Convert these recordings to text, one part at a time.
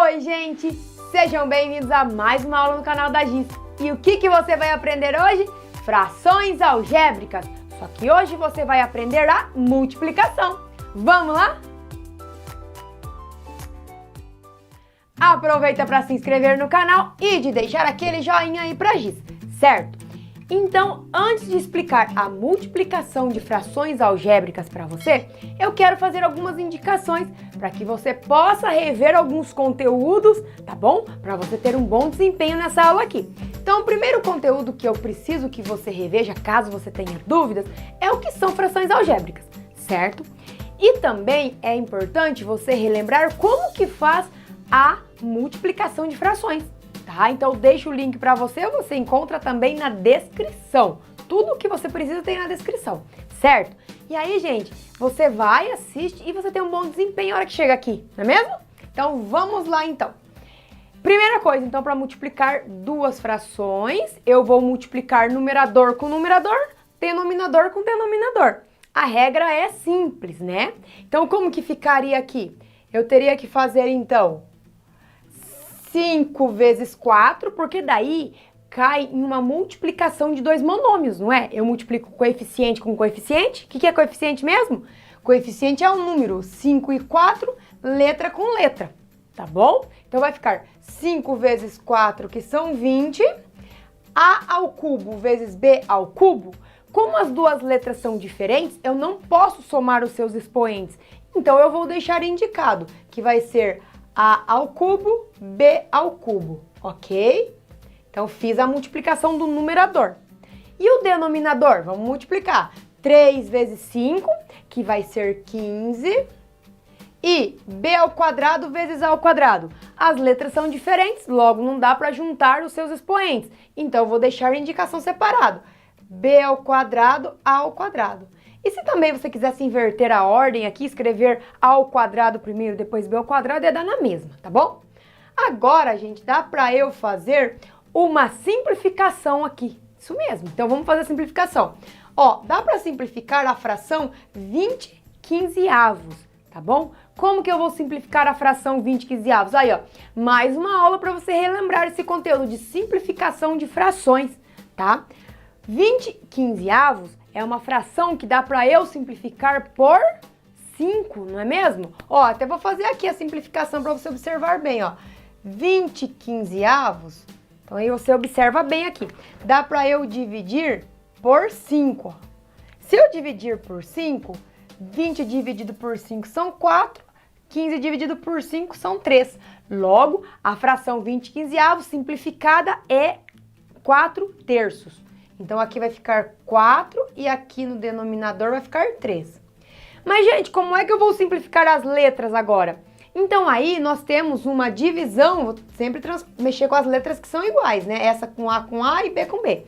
Oi, gente! Sejam bem-vindos a mais uma aula no canal da Giz. E o que você vai aprender hoje? Frações algébricas. Só que hoje você vai aprender a multiplicação. Vamos lá? Aproveita para se inscrever no canal e de deixar aquele joinha aí pra Giz, certo? Então, antes de explicar a multiplicação de frações algébricas para você, eu quero fazer algumas indicações para que você possa rever alguns conteúdos, tá bom? Para você ter um bom desempenho nessa aula aqui. Então, o primeiro conteúdo que eu preciso que você reveja, caso você tenha dúvidas, é o que são frações algébricas, certo? E também é importante você relembrar como que faz a multiplicação de frações. Tá? Então deixo o link para você encontra também na descrição. Tudo o que você precisa tem na descrição, certo? E aí, gente, você vai, assiste e você tem um bom desempenho na hora que chega aqui, não é mesmo? Então vamos lá então. Primeira coisa, então, para multiplicar duas frações, eu vou multiplicar numerador com numerador, denominador com denominador. A regra é simples, né? Então como que ficaria aqui? Eu teria que fazer então 5 vezes 4, porque daí cai em uma multiplicação de dois monômios, não é? Eu multiplico coeficiente com coeficiente. O que é coeficiente mesmo? Coeficiente é um número, 5 e 4, letra com letra, tá bom? Então vai ficar 5 vezes 4, que são 20, A ao cubo vezes B ao cubo. Como as duas letras são diferentes, eu não posso somar os seus expoentes. Então eu vou deixar indicado que vai ser A ao cubo, B ao cubo, ok? Então, fiz a multiplicação do numerador. E o denominador? Vamos multiplicar. 3 vezes 5, que vai ser 15. E B ao quadrado vezes A ao quadrado. As letras são diferentes, logo não dá para juntar os seus expoentes. Então, eu vou deixar a indicação separado. B ao quadrado, A ao quadrado. E se também você quisesse inverter a ordem aqui, escrever A ao quadrado primeiro, depois B ao quadrado, ia dar na mesma, tá bom? Agora, gente, dá pra eu fazer uma simplificação aqui. Isso mesmo, então vamos fazer a simplificação. Ó, dá pra simplificar a fração 20 quinzeavos, tá bom? Como que eu vou simplificar a fração 20 quinzeavos? Aí, ó, mais uma aula pra você relembrar esse conteúdo de simplificação de frações, tá? 20 quinzeavos é uma fração que dá para eu simplificar por 5, não é mesmo? Ó, até vou fazer aqui a simplificação para você observar bem, ó. 20 quinzeavos, então aí você observa bem aqui. Dá para eu dividir por 5, ó. Se eu dividir por 5, 20 dividido por 5 são 4, 15 dividido por 5 são 3. Logo, a fração 20 quinzeavos simplificada é 4 terços. Então, aqui vai ficar 4 e aqui no denominador vai ficar 3. Mas, gente, como é que eu vou simplificar as letras agora? Então, aí nós temos uma divisão, vou sempre mexer com as letras que são iguais, né? Essa com A e B com B.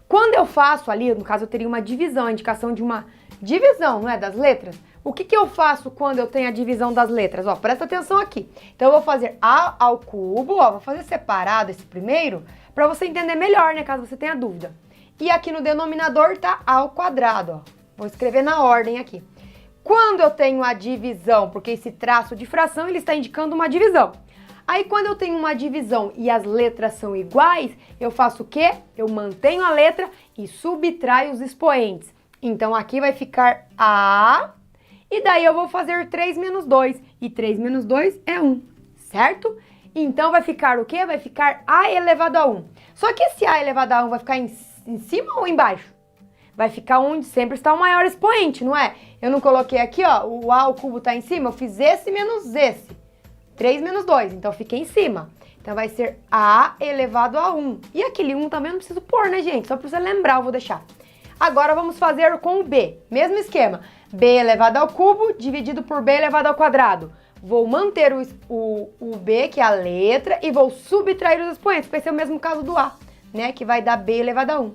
Quando eu faço ali, no caso eu teria uma divisão, a indicação de uma divisão, não é? Das letras. O que eu faço quando eu tenho a divisão das letras? Ó, presta atenção aqui. Então, eu vou fazer A ao cubo, ó, vou fazer separado esse primeiro, para você entender melhor, né? Caso você tenha dúvida. E aqui no denominador tá A ao quadrado, ó. Vou escrever na ordem aqui. Quando eu tenho a divisão, porque esse traço de fração, ele está indicando uma divisão. Aí, quando eu tenho uma divisão e as letras são iguais, eu faço o quê? Eu mantenho a letra e subtraio os expoentes. Então, aqui vai ficar A, e daí eu vou fazer 3 menos 2. E 3 menos 2 é 1, certo? Então, vai ficar o quê? Vai ficar A elevado a 1. Só que esse A elevado a 1 vai ficar em cima ou embaixo? Vai ficar onde sempre está o maior expoente, não é? Eu não coloquei aqui, ó, o A ao cubo tá em cima, eu fiz esse menos esse. 3 menos 2, então fiquei em cima. Então vai ser A elevado a 1. E aquele 1 também não preciso pôr, né, gente? Só pra você lembrar, eu vou deixar. Agora vamos fazer com o B. Mesmo esquema. B elevado ao cubo dividido por B elevado ao quadrado. Vou manter o B, que é a letra, e vou subtrair os expoentes. Vai ser o mesmo caso do A, né? Que vai dar B elevado a 1.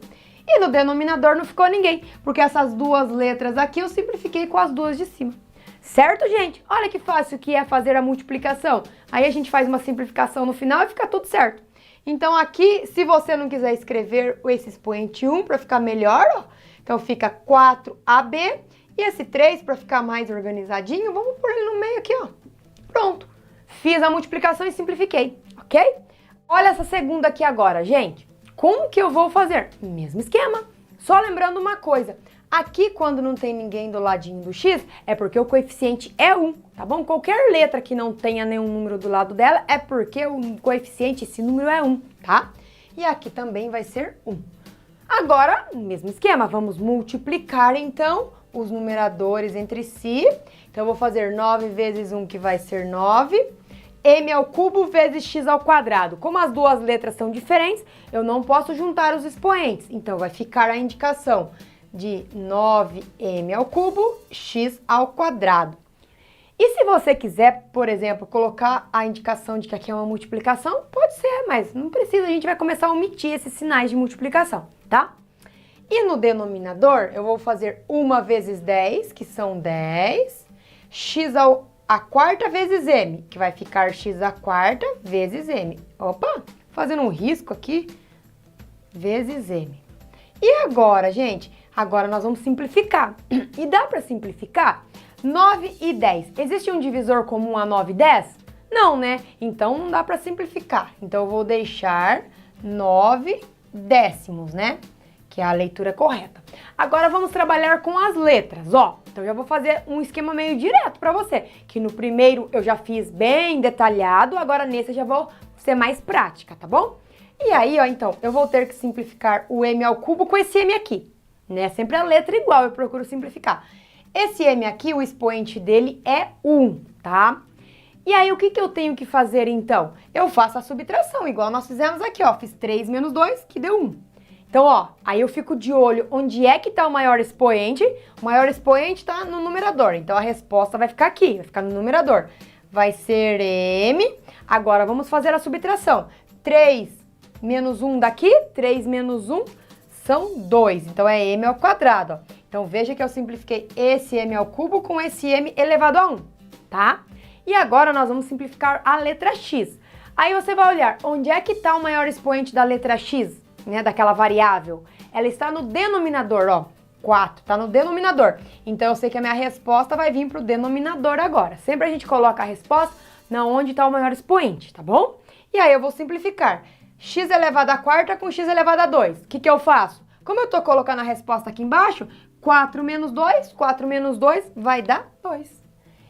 E no denominador não ficou ninguém, porque essas duas letras aqui eu simplifiquei com as duas de cima. Certo, gente? Olha que fácil que é fazer a multiplicação. Aí a gente faz uma simplificação no final e fica tudo certo. Então aqui, se você não quiser escrever esse expoente 1 para ficar melhor, ó, então fica 4AB e esse 3 para ficar mais organizadinho, vamos pôr ele no meio aqui, ó. Pronto. fiz a multiplicação e simplifiquei, ok? Olha essa segunda aqui agora, gente. Como que eu vou fazer? Mesmo esquema. Só lembrando uma coisa. Aqui, quando não tem ninguém do ladinho do x, é porque o coeficiente é 1, tá bom? Qualquer letra que não tenha nenhum número do lado dela é porque o coeficiente, esse número é 1, tá? E aqui também vai ser 1. Agora, mesmo esquema, vamos multiplicar, então, os numeradores entre si. Então, eu vou fazer 9 vezes 1, que vai ser 9. M ao cubo vezes x ao quadrado. Como as duas letras são diferentes, eu não posso juntar os expoentes. Então, vai ficar a indicação de 9m ao cubo, x ao quadrado. E se você quiser, por exemplo, colocar a indicação de que aqui é uma multiplicação, pode ser, mas não precisa, a gente vai começar a omitir esses sinais de multiplicação, tá? E no denominador, eu vou fazer 1 vezes 10, que são 10, x a quarta vezes m, que vai ficar x a quarta vezes m. Opa, fazendo um risco aqui, vezes m. E agora, gente? Agora nós vamos simplificar. E dá para simplificar? 9 e 10. Existe um divisor comum a 9 e 10? Não, né? Então não dá para simplificar. Então eu vou deixar 9 décimos, né? Que é a leitura correta. Agora vamos trabalhar com as letras, ó. Então eu já vou fazer um esquema meio direto para você. Que no primeiro eu já fiz bem detalhado, agora nesse eu já vou ser mais prática, tá bom? E aí, ó, então, eu vou ter que simplificar o m ao cubo com esse m aqui. Né? Sempre a letra igual, eu procuro simplificar. Esse m aqui, o expoente dele é 1, tá? E aí, o que eu tenho que fazer, então? Eu faço a subtração, igual nós fizemos aqui, ó. Fiz 3 menos 2, que deu 1. Então, ó, aí eu fico de olho onde é que tá o maior expoente. O maior expoente tá no numerador. Então, a resposta vai ficar aqui, vai ficar no numerador. Vai ser m. Agora, vamos fazer a subtração. 3 menos 1 daqui, 3 menos 1 são 2. Então, é m ao quadrado, ó. Então, veja que eu simplifiquei esse m ao cubo com esse m elevado a 1, tá? E agora, nós vamos simplificar a letra x. Aí, você vai olhar onde é que tá o maior expoente da letra x, né, daquela variável. Ela está no denominador, ó. 4, tá no denominador. Então, eu sei que a minha resposta vai vir pro denominador agora. Sempre a gente coloca a resposta na onde está o maior expoente, tá bom? E aí, eu vou simplificar. X elevado a quarta com x elevado a 2. O que eu faço? Como eu estou colocando a resposta aqui embaixo, 4 menos 2 vai dar 2.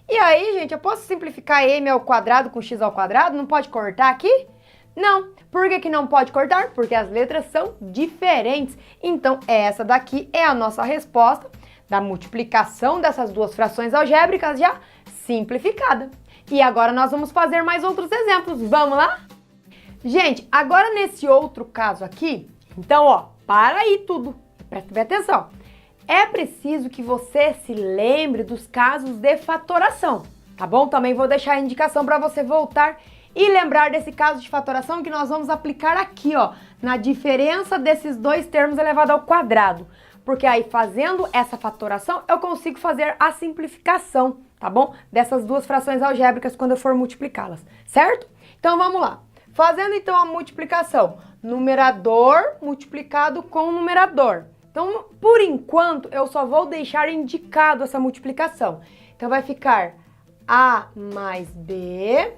E aí, gente, eu posso simplificar m ao quadrado com x ao quadrado? Não pode cortar aqui? Não. Por que não pode cortar? Porque as letras são diferentes. Então, essa daqui é a nossa resposta da multiplicação dessas duas frações algébricas já simplificada. E agora nós vamos fazer mais outros exemplos. Vamos lá? Gente, agora nesse outro caso aqui, então, ó, para aí tudo, presta bem atenção. É preciso que você se lembre dos casos de fatoração, tá bom? Também vou deixar a indicação para você voltar e lembrar desse caso de fatoração que nós vamos aplicar aqui, ó, na diferença desses dois termos elevado ao quadrado. Porque aí, fazendo essa fatoração, eu consigo fazer a simplificação, tá bom? Dessas duas frações algébricas quando eu for multiplicá-las, certo? Então, vamos lá. Fazendo, então, a multiplicação, numerador multiplicado com numerador. Então, por enquanto, eu só vou deixar indicado essa multiplicação. Então, vai ficar A mais B,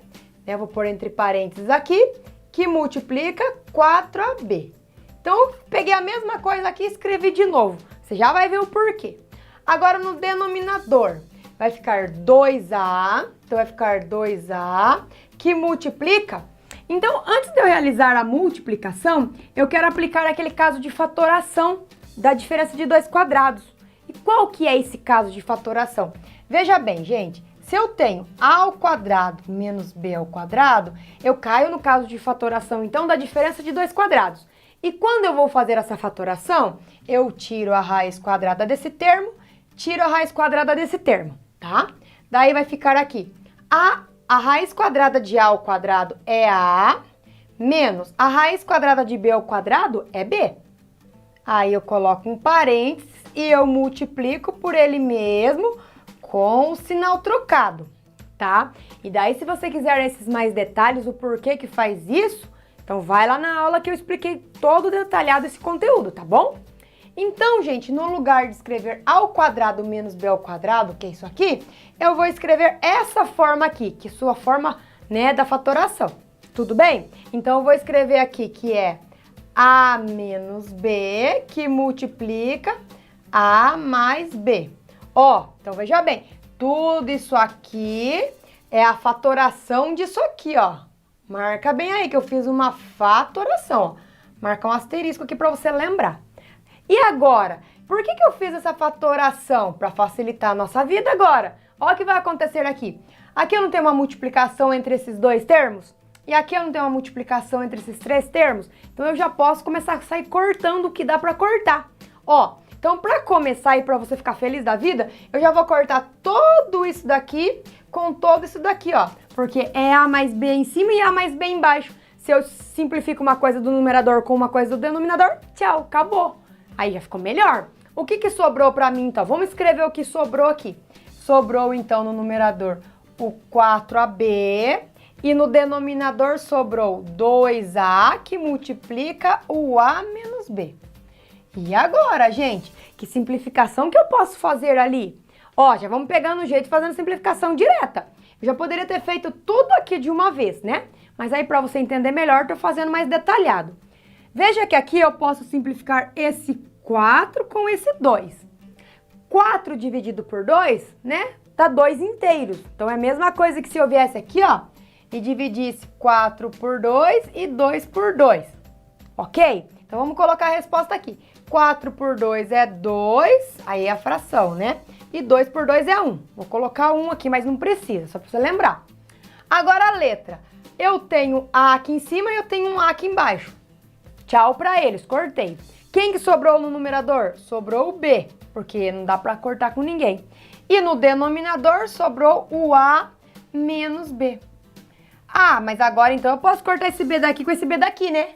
né, vou pôr entre parênteses aqui, que multiplica 4AB. Então, eu peguei a mesma coisa aqui e escrevi de novo. Você já vai ver o porquê. Agora, no denominador, vai ficar 2A, então vai ficar 2A, que multiplica. Então, antes de eu realizar a multiplicação, eu quero aplicar aquele caso de fatoração da diferença de dois quadrados. E qual que é esse caso de fatoração? Veja bem, gente, se eu tenho A ao quadrado menos B ao quadrado, eu caio no caso de fatoração, então, da diferença de dois quadrados. E quando eu vou fazer essa fatoração, eu tiro a raiz quadrada desse termo, tiro a raiz quadrada desse termo, tá? Daí vai ficar aqui a raiz quadrada de A ao quadrado é A, menos a raiz quadrada de B ao quadrado é B. Aí eu coloco um parênteses e eu multiplico por ele mesmo com o sinal trocado, tá? E daí, se você quiser esses mais detalhes, o porquê que faz isso, então vai lá na aula que eu expliquei todo detalhado esse conteúdo, tá bom? Então, gente, no lugar de escrever A ao quadrado menos B ao quadrado, que é isso aqui, eu vou escrever essa forma aqui, que sua forma né, da fatoração. Tudo bem? Então eu vou escrever aqui que é A menos B que multiplica A mais B. Ó, então veja bem, tudo isso aqui é a fatoração disso aqui, ó. Marca bem aí que eu fiz uma fatoração, ó. Marca um asterisco aqui para você lembrar. E agora, por que eu fiz essa fatoração? Para facilitar a nossa vida agora. Olha o que vai acontecer aqui. Aqui eu não tenho uma multiplicação entre esses dois termos. E aqui eu não tenho uma multiplicação entre esses três termos. Então eu já posso começar a sair cortando o que dá para cortar. Ó, então para começar e para você ficar feliz da vida, eu já vou cortar tudo isso daqui com todo isso daqui, ó. Porque é A mais B em cima e A mais B embaixo. Se eu simplifico uma coisa do numerador com uma coisa do denominador, tchau, acabou. Aí já ficou melhor. O que sobrou para mim, então? Vamos escrever o que sobrou aqui. Sobrou, então, no numerador o 4AB e no denominador sobrou 2A que multiplica o A menos B. E agora, gente? Que simplificação que eu posso fazer ali? Ó, já vamos pegando o jeito fazendo simplificação direta. Eu já poderia ter feito tudo aqui de uma vez, né? Mas aí, para você entender melhor, tô fazendo mais detalhado. Veja que aqui eu posso simplificar esse 4 com esse 2. 4 dividido por 2, né? Dá 2 inteiros. Então é a mesma coisa que se eu viesse aqui, ó, e dividisse 4 por 2 e 2 por 2. Ok? Então vamos colocar a resposta aqui. 4 por 2 é 2, aí é a fração, né? E 2 por 2 é 1. Vou colocar 1 aqui, mas não precisa, só para você lembrar. Agora a letra. Eu tenho A aqui em cima e eu tenho um A aqui embaixo. Tchau para eles, cortei. Quem que sobrou no numerador? Sobrou o B, porque não dá para cortar com ninguém. E no denominador sobrou o A menos B. Ah, mas agora então eu posso cortar esse B daqui com esse B daqui, né?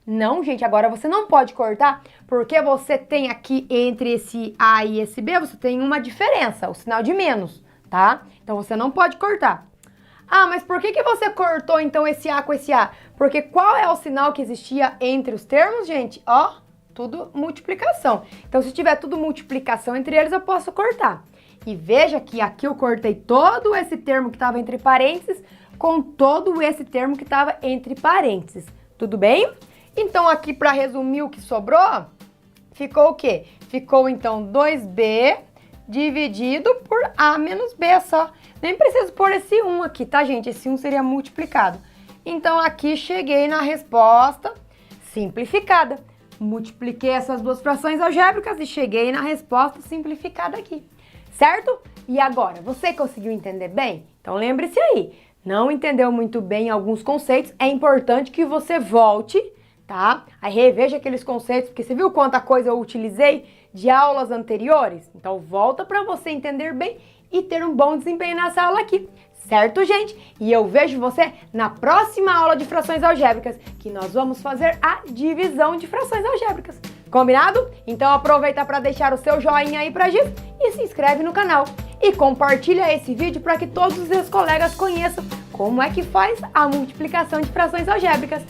Não, gente, agora você não pode cortar, porque você tem aqui entre esse A e esse B, você tem uma diferença, o sinal de menos, tá? Então você não pode cortar. Ah, mas por que você cortou então esse A com esse A? Porque qual é o sinal que existia entre os termos, gente? Ó, tudo multiplicação. Então se tiver tudo multiplicação entre eles, eu posso cortar. E veja que aqui eu cortei todo esse termo que estava entre parênteses com todo esse termo que estava entre parênteses. Tudo bem? Então aqui para resumir o que sobrou, ficou o quê? Ficou então 2B dividido por A menos B só. Nem preciso pôr esse 1 aqui, tá, gente? Esse 1 seria multiplicado. Então, aqui cheguei na resposta simplificada. Multipliquei essas duas frações algébricas e cheguei na resposta simplificada aqui. Certo? E agora, você conseguiu entender bem? Então, lembre-se aí. Não entendeu muito bem alguns conceitos? É importante que você volte, tá? Aí reveja aqueles conceitos, porque você viu quanta coisa eu utilizei de aulas anteriores? Então, volta para você entender bem e ter um bom desempenho nessa aula aqui, certo, gente? E eu vejo você na próxima aula de frações algébricas, que nós vamos fazer a divisão de frações algébricas. Combinado? Então aproveita para deixar o seu joinha aí pra gente e se inscreve no canal. E compartilha esse vídeo para que todos os seus colegas conheçam como é que faz a multiplicação de frações algébricas.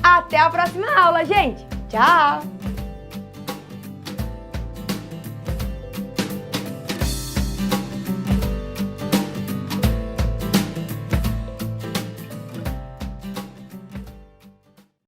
Até a próxima aula, gente! Tchau!